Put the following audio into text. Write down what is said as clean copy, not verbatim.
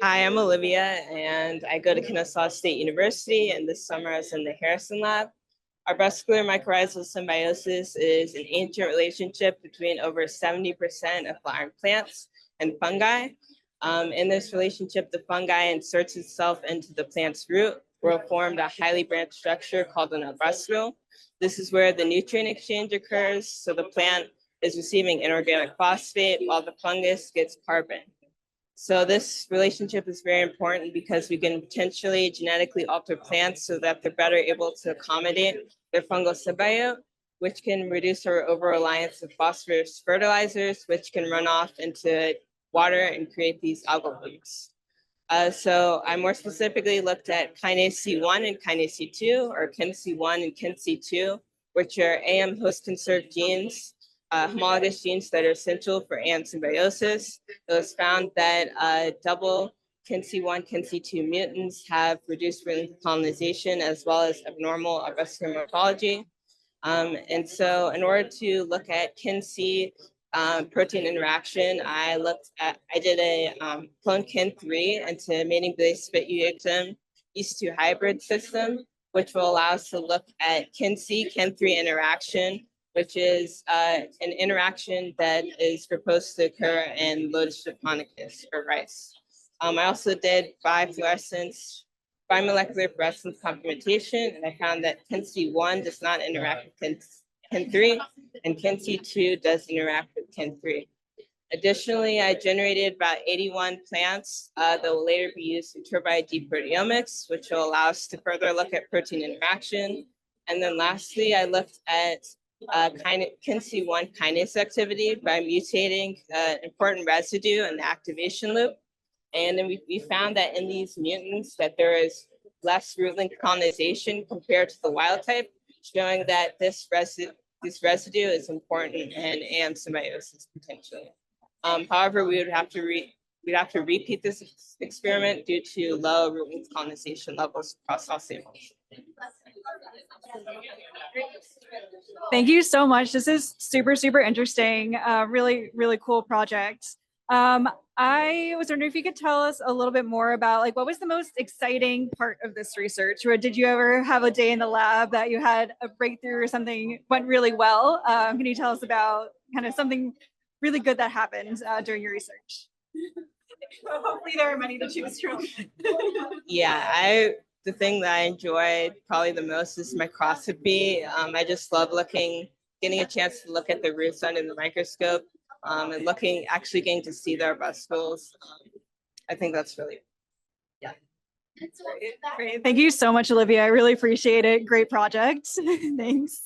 Hi, I'm Olivia, and I go to Kennesaw State University, and this summer I was in the Harrison Lab. Our vascular mycorrhizal symbiosis is an ancient relationship between over 70% of flowering plants and fungi. In this relationship, the fungi inserts itself into the plant's root, where it formed a highly branched structure called an arbustule. This is where the nutrient exchange occurs, so the plant is receiving inorganic phosphate while the fungus gets carbon. So this relationship is very important because we can potentially genetically alter plants so that they're better able to accommodate their fungal symbiote, which can reduce our over-reliance of phosphorus fertilizers, which can run off into water and create these algal blooms. So I more specifically looked at kinase C1 and kinase C2, or KINC1 and KINC2, which are AM host-conserved genes, homologous genes that are essential for AM symbiosis. It was found that double KINC1, KINC2 mutants have reduced rhythm colonization as well as abnormal vascular morphology. And so in order to look at KINC protein interaction, I did a clone KIN3 into mating-based spit yeast-2 hybrid system, which will allow us to look at KIN3 interaction, which is an interaction that is proposed to occur in Lotus japonicus or rice. I also did bimolecular fluorescence complementation, and I found that KINC1 does not interact with KIN3, and KINC2 does interact with KIN3. Additionally, I generated about 81 plants that will later be used in turbide deep proteomics, which will allow us to further look at protein interaction. And then lastly, I looked at KINC1 kinase activity by mutating important residue in the activation loop. And then we found that in these mutants that there is less root link colonization compared to the wild type, showing that this residue is important in AM symbiosis potentially. However, we'd have to repeat this experiment due to low root link colonization levels across all samples. Thank you so much. This is super, super interesting. Really, really cool project. I was wondering if you could tell us a little bit more about what was the most exciting part of this research? Or did you ever have a day in the lab that you had a breakthrough or something went really well? Can you tell us about kind of something really good that happened during your research? Hopefully there are many to choose from. Yeah, the thing that I enjoyed probably the most is microscopy. I just love getting a chance to look at the roots under the microscope and actually getting to see their vascules. I think that's really, yeah. Great. Thank you so much, Olivia. I really appreciate it. Great project. Thanks.